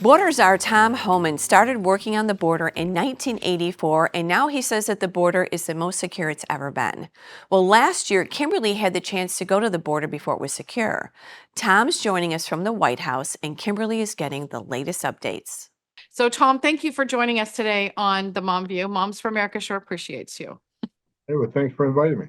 Border Czar Tom Homan started working on the border in 1984, and now he says that the border is the most secure it's ever been. Well, last year, Kimberly had the chance to go to the border before it was secure. Tom's joining us from the White House, and Kimberly is getting the latest updates. So, Tom, thank you for joining us today on the Mom View. Moms for America sure appreciates you. Hey, well, thanks for inviting me.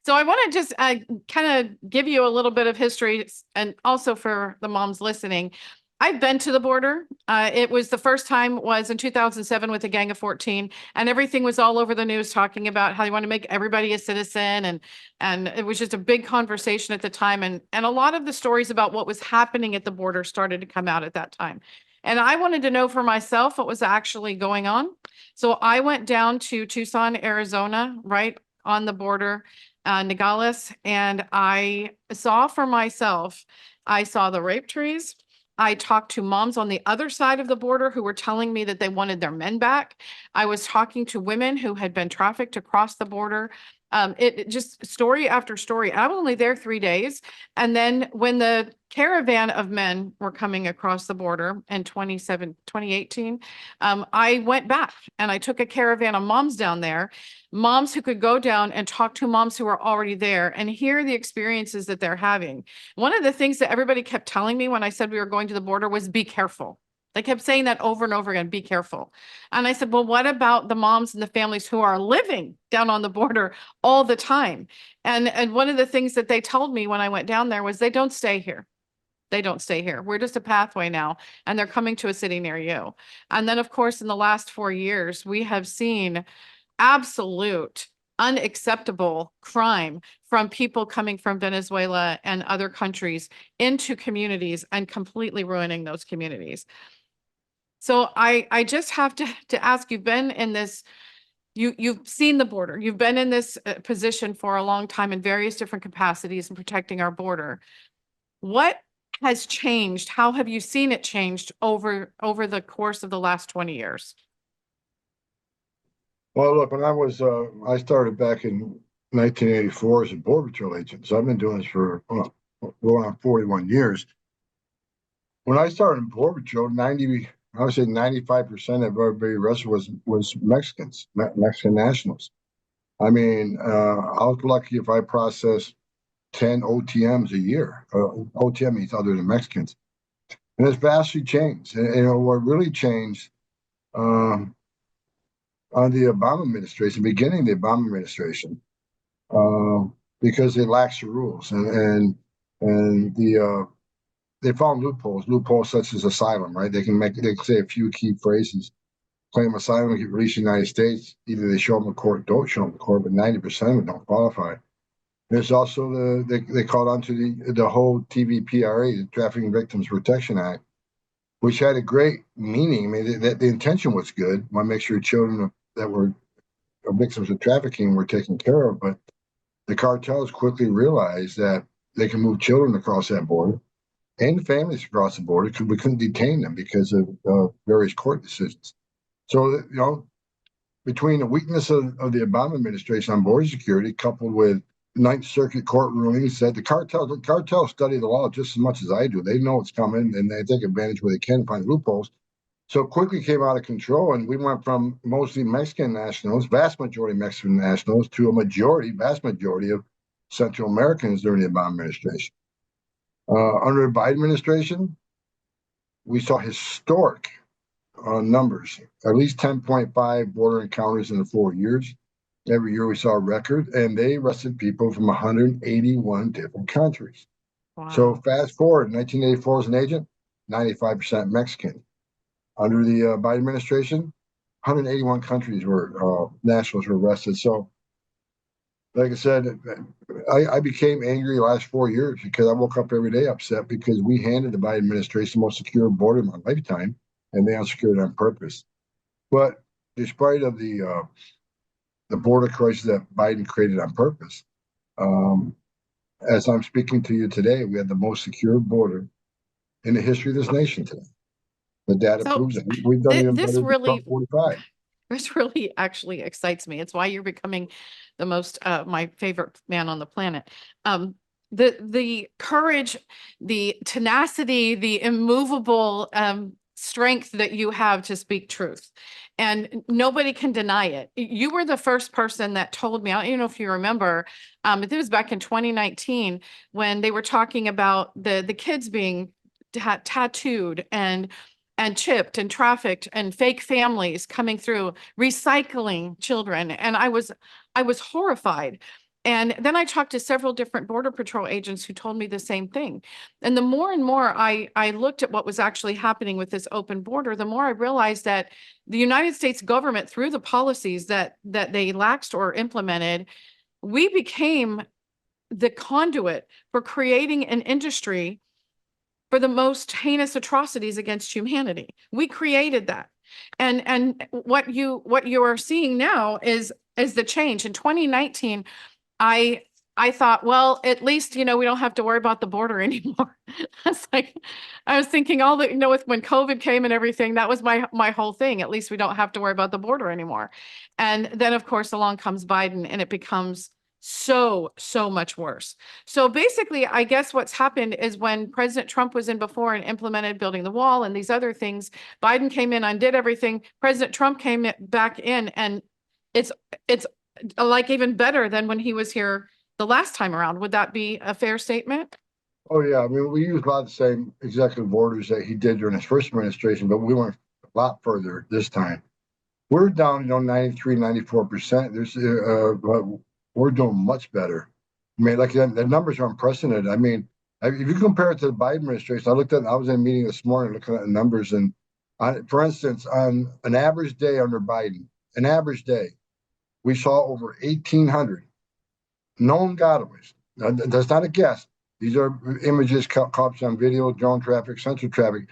So, I want to just kind of give you a little bit of history, and also for the moms listening. I've been to the border. It was the first time was in 2007 with a gang of 14, and everything was all over the news talking about how they want to make everybody a citizen, and it was just a big conversation at the time, and a lot of the stories about what was happening at the border started to come out at that time. And I wanted to know for myself what was actually going on. So I went down to Tucson, Arizona, right on the border, Nogales, and I saw for myself, I saw the rape trees. I talked to moms on the other side of the border who were telling me that they wanted their men back. I was talking to women who had been trafficked across the border. It just story after story. I was only there 3 days. And then when the caravan of men were coming across the border in 2018, I went back and I took a caravan of moms down there, moms who could go down and talk to moms who are already there and hear the experiences that they're having. One of the things that everybody kept telling me when I said we were going to the border was be careful. They kept saying that over and over again, be careful. And I said, well, what about the moms and the families who are living down on the border all the time? And one of the things that they told me when I went down there was they don't stay here. They don't stay here. We're just a pathway now, and they're coming to a city near you. And then, of course, in the last 4 years, we have seen absolute unacceptable crime from people coming from Venezuela and other countries into communities and completely ruining those communities. So I just have to ask, you've been in this, you've seen the border, you've been in this position for a long time in various different capacities in protecting our border. What has changed? How have you seen it changed over the course of the last 20 years? Well, look, when I started back in 1984 as a Border Patrol agent. So I've been doing this for going on 41 years. When I started in Border Patrol, I would say 95% of everybody arrested was Mexicans, Mexican nationals. I mean, I was lucky if I processed 10 OTMs a year. OTM means other than Mexicans. And it's vastly changed. And what really changed um, on the Obama administration, beginning the Obama administration, uh, because they lax the rules and they found loopholes such as asylum, right? They can say a few key phrases, claim asylum, get released in the United States. Either they show them in court, don't show them in court, but 90% of them don't qualify. There's also they called onto the whole TVPRA, the Trafficking Victims Protection Act, which had a great meaning. I mean, the intention was good. Want to make sure children that were victims of trafficking were taken care of, but the cartels quickly realized that they can move children across that border and families across the border because we couldn't detain them because of various court decisions. So, between the weakness of the Obama administration on border security, coupled with Ninth Circuit court rulings, that the cartels study the law just as much as I do. They know it's coming and they take advantage where they can find loopholes. So it quickly came out of control, and we went from mostly Mexican nationals, vast majority Mexican nationals, to a vast majority of Central Americans during the Obama administration. Under the Biden administration, we saw historic numbers, at least 10.5 border encounters in the 4 years. Every year we saw a record, and they arrested people from 181 different countries. Wow. So fast forward, 1984 as an agent, 95% Mexican. Under the Biden administration, 181 countries nationals were arrested. So, like I said, I became angry the last 4 years because I woke up every day upset because we handed the Biden administration the most secure border in my lifetime, and they unsecured it on purpose. But despite of the border crisis that Biden created on purpose, as I'm speaking to you today, we had the most secure border in the history of this nation today. The data proves it. We've done even better than 45. This really actually excites me. It's why you're becoming the most my favorite man on the planet. The courage, the tenacity, the immovable strength that you have to speak truth. And nobody can deny it. You were the first person that told me, I don't even know if you remember, it was back in 2019 when they were talking about the kids being tattooed and chipped and trafficked and fake families coming through, recycling children. And I was horrified. And then I talked to several different Border Patrol agents who told me the same thing. And the more and more I looked at what was actually happening with this open border, the more I realized that the United States government, through the policies that they laxed or implemented, we became the conduit for creating an industry for the most heinous atrocities against humanity. We created that. And what you are seeing now is the change. In 2019, I thought, well, at least, we don't have to worry about the border anymore. I was thinking all the, with when COVID came and everything, that was my whole thing. At least we don't have to worry about the border anymore. And then of course along comes Biden and it becomes so much worse. So basically, I guess what's happened is when President Trump was in before and implemented building the wall and these other things, Biden came in, undid everything. President Trump came back in, and it's like even better than when he was here the last time around. Would that be a fair statement? Oh, yeah. I mean, we use a lot of the same executive orders that he did during his first administration, but we went a lot further this time. We're down, 93, 94%. But we're doing much better. I mean, like the numbers are unprecedented. I mean, if you compare it to the Biden administration, I was in a meeting this morning looking at the numbers, and for instance, on an average day under Biden, we saw over 1,800 known gotaways. Now, that's not a guess. These are images caught on video, drone traffic, sensor traffic.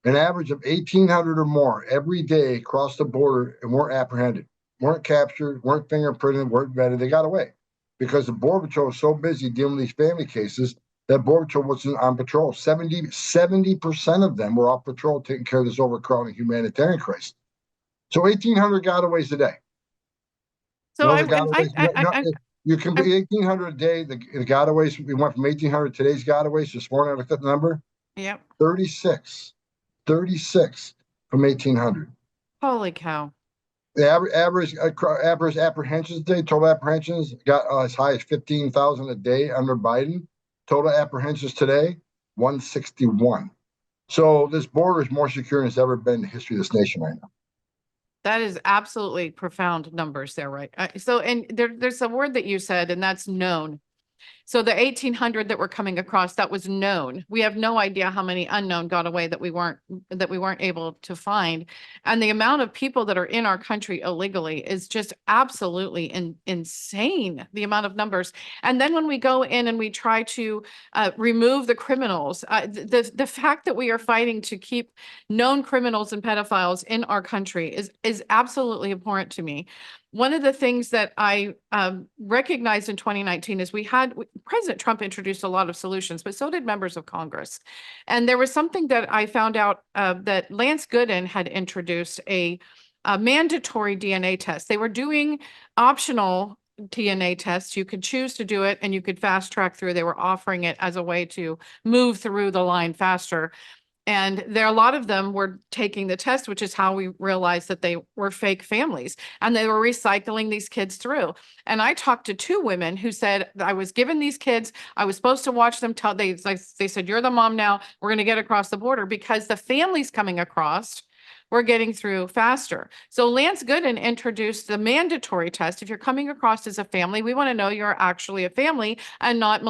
An average of 1,800 or more every day across the border and weren't apprehended, weren't captured, weren't fingerprinted, weren't vetted. They got away because the Border Patrol was so busy dealing with these family cases that Border Patrol wasn't on patrol. 70% of them were off patrol taking care of this overcrowding humanitarian crisis. So 1,800 gotaways a day. So You can be 1,800 a day. The gotaways, we went from 1,800 today's gotaways this morning. I looked at the number. Yep. 36 from 1,800. Holy cow. The average apprehensions day, total apprehensions got as high as 15,000 a day under Biden. Total apprehensions today, 161. So this border is more secure than it's ever been in the history of this nation right now. That is absolutely profound numbers there, right? So, and there's a word that you said, and that's known. So the 1,800 that were coming across, that was known. We have no idea how many unknown got away that we weren't able to find. And the amount of people that are in our country illegally is just absolutely insane, the amount of numbers. And then when we go in and we try to remove the criminals, the fact that we are fighting to keep known criminals and pedophiles in our country is absolutely abhorrent to me. One of the things that I recognized in 2019 is President Trump introduced a lot of solutions, but so did members of Congress. And there was something that I found out that Lance Gooden had introduced a mandatory DNA test. They were doing optional DNA tests. You could choose to do it and you could fast track through. They were offering it as a way to move through the line faster. And a lot of them were taking the test, which is how we realized that they were fake families and they were recycling these kids through. And I talked to two women who said, I was given these kids, I was supposed to watch them they said, you're the mom now, we're going to get across the border because the families coming across were getting through faster. So Lance Gooden introduced the mandatory test. If you're coming across as a family, we want to know you're actually a family and not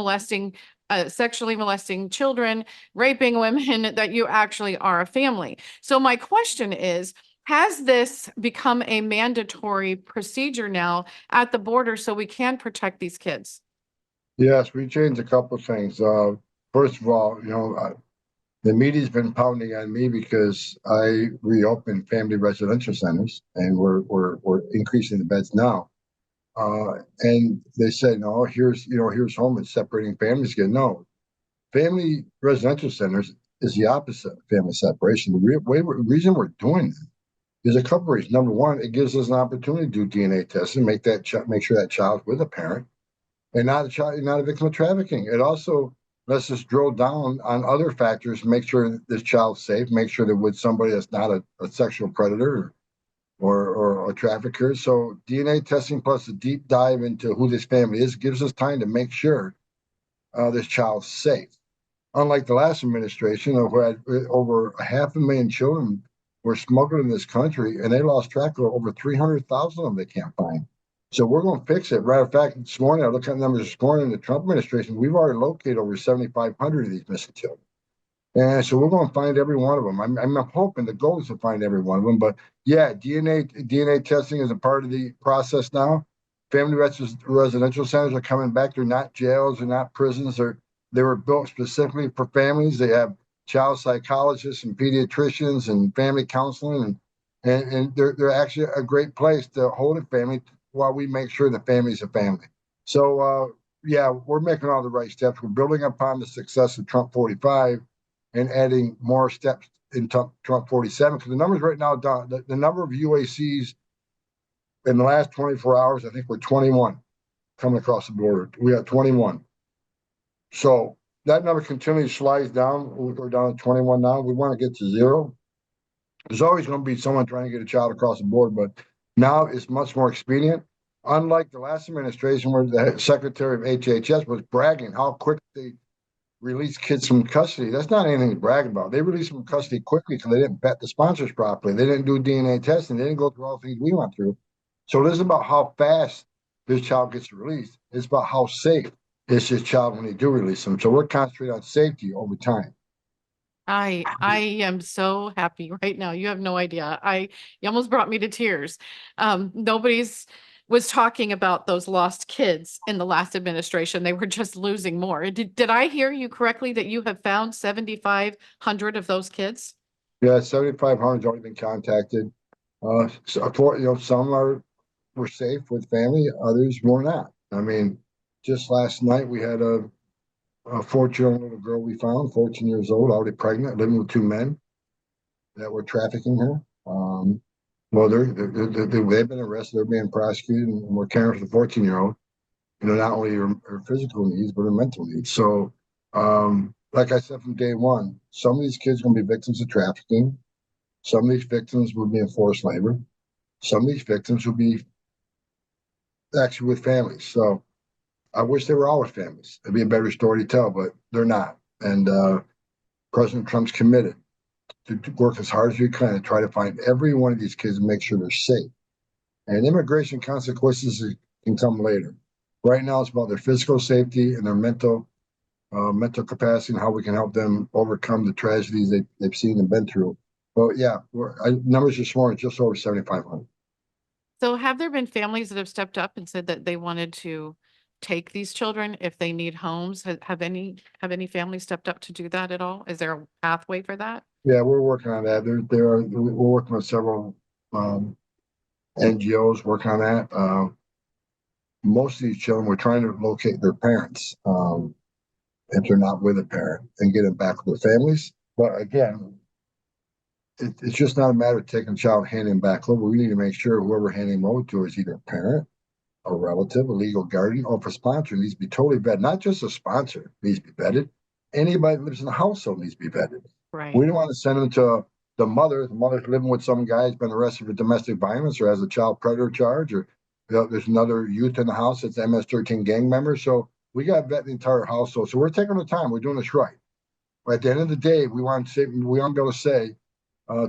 sexually molesting children, raping women, that you actually are a family. So my question is, has this become a mandatory procedure now at the border so we can protect these kids? Yes, we changed a couple of things. First of all, the media's been pounding on me because I reopened family residential centers and we're increasing the beds now. And they said, no, here's Homan separating families again. No, family residential centers is the opposite of family separation. The reason we're doing that is a couple of reasons. Number one, it gives us an opportunity to do DNA testing, make sure that child's with a parent and not a victim of trafficking. It also let's just drill down on other factors, make sure that this child's safe, make sure that with somebody that's not a sexual predator or a trafficker. So DNA testing plus a deep dive into who this family is gives us time to make sure this child's safe. Unlike the last administration, who had over 500,000 children were smuggled in this country, and they lost track of over 300,000 of them they can't find. So we're going to fix it. Matter of fact, this morning, I looked at the numbers this morning in the Trump administration, we've already located over 7,500 of these missing children. And so we're going to find every one of them. I'm hoping the goal is to find every one of them. But yeah, DNA testing is a part of the process now. Family residential centers are coming back. They're not jails, they're not prisons. They were built specifically for families. They have child psychologists and pediatricians and family counseling, and they're actually a great place to hold a family while we make sure the family's a family. So yeah, we're making all the right steps. We're building upon the success of Trump 45 and adding more steps in Trump 47, because the numbers right now, the number of UACs in the last 24 hours, I think we're 21 coming across the border. We got 21. So that number continually slides down. We're down to 21 now. We want to get to 0. There's always going to be someone trying to get a child across the board, but now it's much more expedient. Unlike the last administration, where the Secretary of HHS was bragging how quick they release kids from custody. That's not anything to brag about. They released them from custody quickly because they didn't vet the sponsors properly. They didn't do DNA testing. They didn't go through all the things we went through. So it isn't about how fast this child gets released. It's about how safe is this child when they do release them. So we're concentrating on safety over time. I am so happy right now. You have no idea. You almost brought me to tears. Nobody's was talking about those lost kids in the last administration. They were just losing more. Did I hear you correctly that you have found 7,500 of those kids? Yeah, 7,500's already been contacted. Some were safe with family, others were not. I mean, just last night we had a 14-year-old little girl we found, 14 years old, already pregnant, living with 2 men that were trafficking her. Well, they've been arrested, they're being prosecuted, and we're caring for the 14-year-old. Not only her physical needs, but her mental needs. So, like I said from day one, some of these kids are going to be victims of trafficking. Some of these victims will be in forced labor. Some of these victims will be actually with families. So I wish they were all with families. It'd be a better story to tell, but they're not. And President Trump's committed to work as hard as we can to try to find every one of these kids and make sure they're safe. And immigration consequences can come later. Right now, it's about their physical safety and their mental capacity and how we can help them overcome the tragedies they've seen and been through. But yeah, numbers this morning just over 7,500. So have there been families that have stepped up and said that they wanted to take these children if they need homes? Have any families stepped up to do that at all? Is there a pathway for that? Yeah, we're working on that. We're working with several NGOs working on that. Most of these children, we're trying to locate their parents if they're not with a parent and get them back with their families. But again, it's just not a matter of taking a child and handing them back over. We need to make sure whoever handing them over to is either a parent, a relative, a legal guardian, or if a sponsor needs to be totally vetted. Not just a sponsor needs to be vetted. Anybody that lives in the household needs to be vetted. Right. We don't want to send them to the mother. The mother's living with some guy who's been arrested for domestic violence or has a child predator charge, or there's another youth in the house that's MS-13 gang member. So we got to vet the entire household. So we're taking the time. We're doing this right. But at the end of the day, we want to be able to say,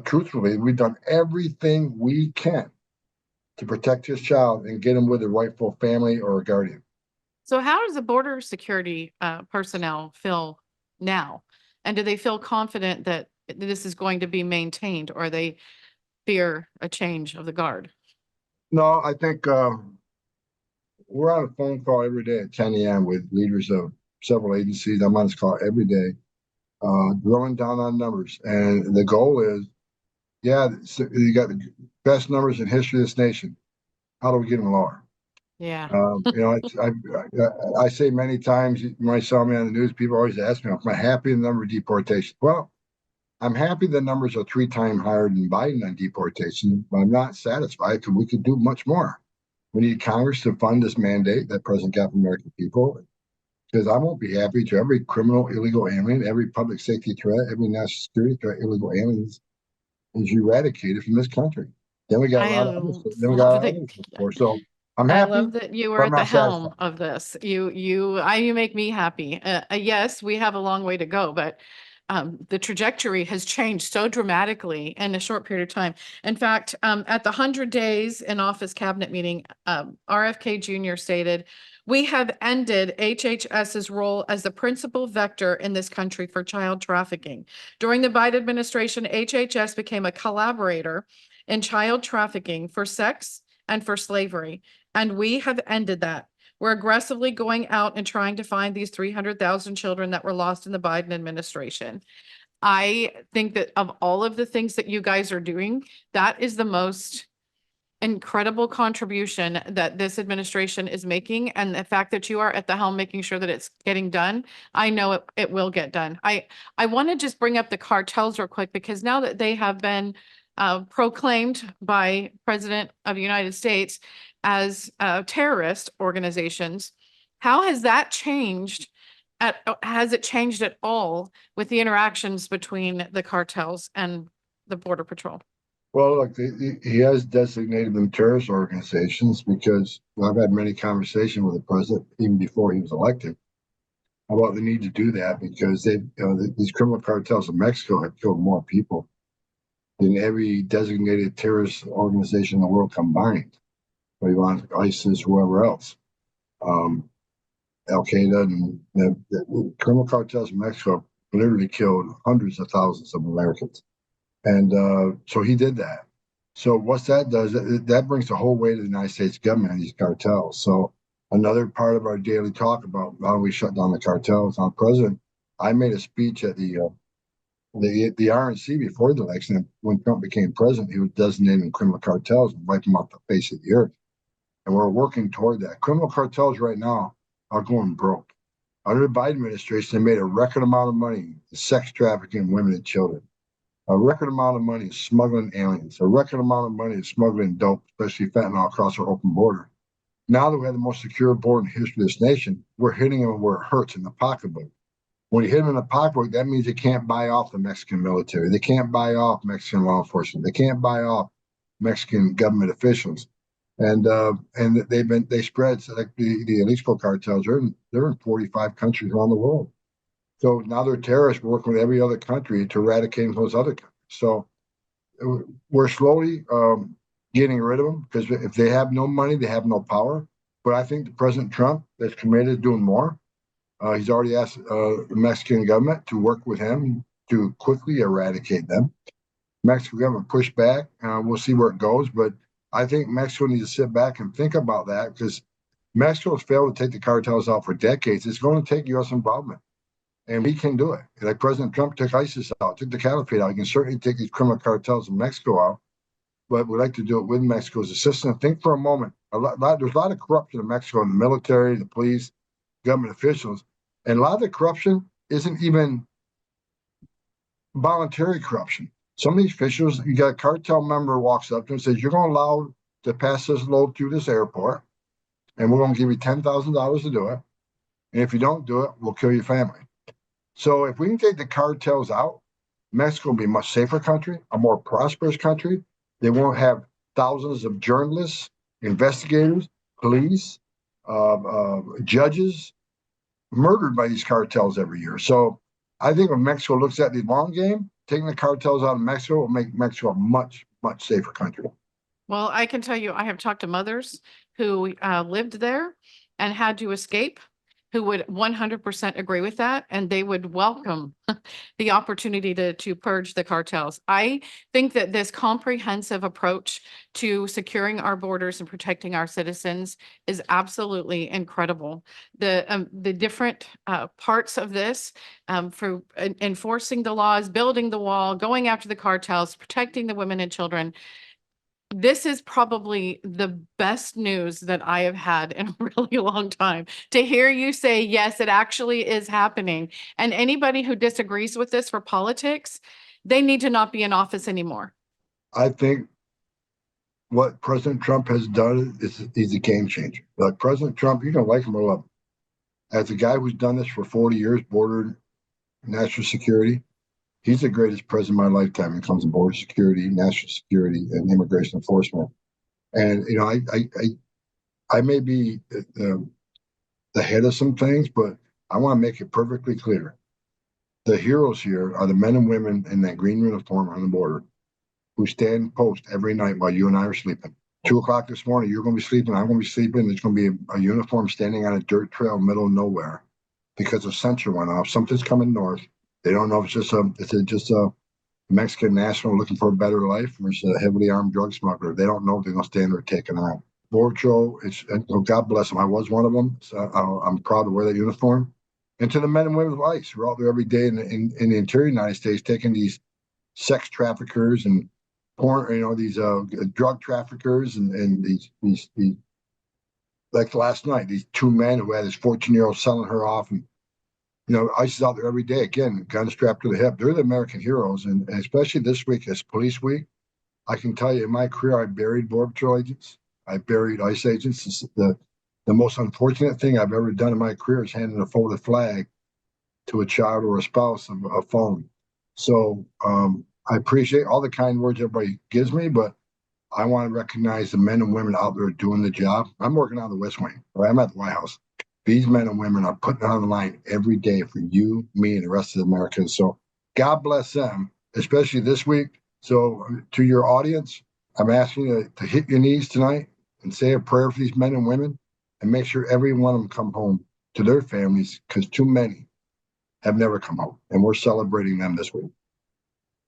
truthfully, we've done everything we can to protect his child and get him with a rightful family or a guardian. So how does the border security personnel feel now? And do they feel confident that this is going to be maintained, or they fear a change of the guard? No, I think we're on a phone call every day at 10 a.m. with leaders of several agencies. I'm on this call every day, drilling down on numbers. And the goal is, you got the best numbers in history of this nation. How do we get them lower? Yeah. I say many times, you might saw me on the news, people always ask me, am I happy with the number of deportations? Well, I'm happy the numbers are 3 times higher than Biden on deportation, but I'm not satisfied because we could do much more. We need Congress to fund this mandate that President got from American people. because I won't be happy to every criminal, illegal alien, every public safety threat, every national security threat, illegal aliens is eradicated from this country. Then we got a I lot of others. Then we got love others that. to look for. So I'm I happy, love that you but are I'm at the not helm satisfied. of this. You make me happy. Yes, we have a long way to go, but the trajectory has changed so dramatically in a short period of time. In fact, at the 100 days in office cabinet meeting, RFK Jr. stated, "We have ended HHS's role as the principal vector in this country for child trafficking. During the Biden administration, HHS became a collaborator in child trafficking for sex and for slavery. And we have ended that. We're aggressively going out and trying to find these 300,000 children that were lost in the Biden administration." I think that of all of the things that you guys are doing, that is the most incredible contribution that this administration is making. And the fact that you are at the helm, making sure that it's getting done, I know it will get done. I want to just bring up the cartels real quick, because now that they have been proclaimed by President of the United States as terrorist organizations, how has that changed? Has it changed at all with the interactions between the cartels and the Border Patrol? Well, look, he has designated them terrorist organizations because I've had many conversations with the president even before he was elected about the need to do that because these criminal cartels in Mexico have killed more people than every designated terrorist organization in the world combined. Whether you want ISIS, whoever else, Al Qaeda, and the criminal cartels in Mexico literally killed hundreds of thousands of Americans. And so he did that. So what that does, that brings the whole weight of the United States government and these cartels. So another part of our daily talk about how we shut down the cartels. Now, President, I made a speech at the RNC before the election. When Trump became president, he was designating criminal cartels and wiping them off the face of the earth. And we're working toward that. Criminal cartels right now are going broke. Under the Biden administration, they made a record amount of money in sex trafficking women and children. A record amount of money is smuggling aliens. A record amount of money is smuggling dope, especially fentanyl, across our open border. Now that we have the most secure border in the history of this nation, we're hitting them where it hurts, in the pocketbook. When you hit them in the pocketbook, that means they can't buy off the Mexican military. They can't buy off Mexican law enforcement. They can't buy off Mexican government officials. And they spread, so like the Jalisco cartels. They're in 45 countries around the world. So now they're terrorists working with every other country to eradicate those other countries. So we're slowly getting rid of them because if they have no money, they have no power. But I think President Trump is committed to doing more. He's already asked the Mexican government to work with him to quickly eradicate them. Mexican government pushed back. We'll see where it goes. But I think Mexico needs to sit back and think about that because Mexico has failed to take the cartels out for decades. It's going to take U.S. involvement. And we can do it. Like President Trump took ISIS out, took the caliphate out. You can certainly take these criminal cartels in Mexico out, but we'd like to do it with Mexico's assistance. Think for a moment. There's a lot of corruption in Mexico in the military, the police, government officials. And a lot of the corruption isn't even voluntary corruption. Some of these officials, you got a cartel member walks up to them and says, "You're going to allow to pass this load through this airport, and we're going to give you $10,000 to do it. And if you don't do it, we'll kill your family." So if we can take the cartels out, Mexico will be a much safer country, a more prosperous country. They won't have thousands of journalists, investigators, police, judges murdered by these cartels every year. So I think when Mexico looks at the long game, taking the cartels out of Mexico will make Mexico a much, much safer country. Well, I can tell you, I have talked to mothers who lived there and had to escape, who would 100% agree with that, and they would welcome the opportunity to purge the cartels. I think that this comprehensive approach to securing our borders and protecting our citizens is absolutely incredible. The different parts of this for enforcing the laws, building the wall, going after the cartels, protecting the women and children. This is probably the best news that I have had in a really long time. To hear you say, yes, it actually is happening. And anybody who disagrees with this for politics, they need to not be in office anymore. I think what President Trump has done is he's a game changer. Like President Trump, you don't like him or love him. as a guy who's done this for 40 years, border national security, he's the greatest president of my lifetime when it comes to border security, national security, and immigration enforcement. And you know, I may be the head of some things, but I want to make it perfectly clear: the heroes here are the men and women in that green uniform on the border who stand post every night while you and I are sleeping. 2 o'clock this morning, you're going to be sleeping. I'm going to be sleeping. There's going to be a uniform standing on a dirt trail, middle of nowhere, because a sensor went off. Something's coming north. They don't know if it's just a Mexican national looking for a better life versus a heavily armed drug smuggler. They don't know. They're going to stand there taking out. Border Patrol, God bless them. I was one of them. So I'm proud to wear that uniform. And to the men and women of ICE who are out there every day in the interior United States, taking these sex traffickers and porn, these drug traffickers and these like last night, these 2 men who had his 14-year-old selling her off, and ICE is out there every day, again, gun strapped to the hip. They're the American heroes, and especially this week as Police Week, I can tell you in my career, I buried Border Patrol agents, I buried ICE agents. The most unfortunate thing I've ever done in my career is handing a folded flag to a child or a spouse of a phone. So I appreciate all the kind words everybody gives me, but I want to recognize the men and women out there doing the job. I'm working on the West Wing, right? I'm at the White House. These men and women are putting it on the line every day for you, me, and the rest of the Americans. So God bless them, especially this week. So to your audience, I'm asking you to hit your knees tonight and say a prayer for these men and women, and make sure every one of them come home to their families, because too many have never come home, and we're celebrating them this week.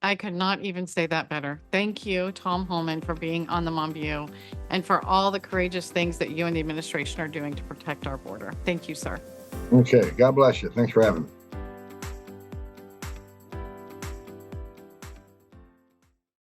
I could not even say that better. Thank you, Tom Homan, for being on the Mom View and for all the courageous things that you and the administration are doing to protect our border. Thank you, sir. Okay. God bless you. Thanks for having me.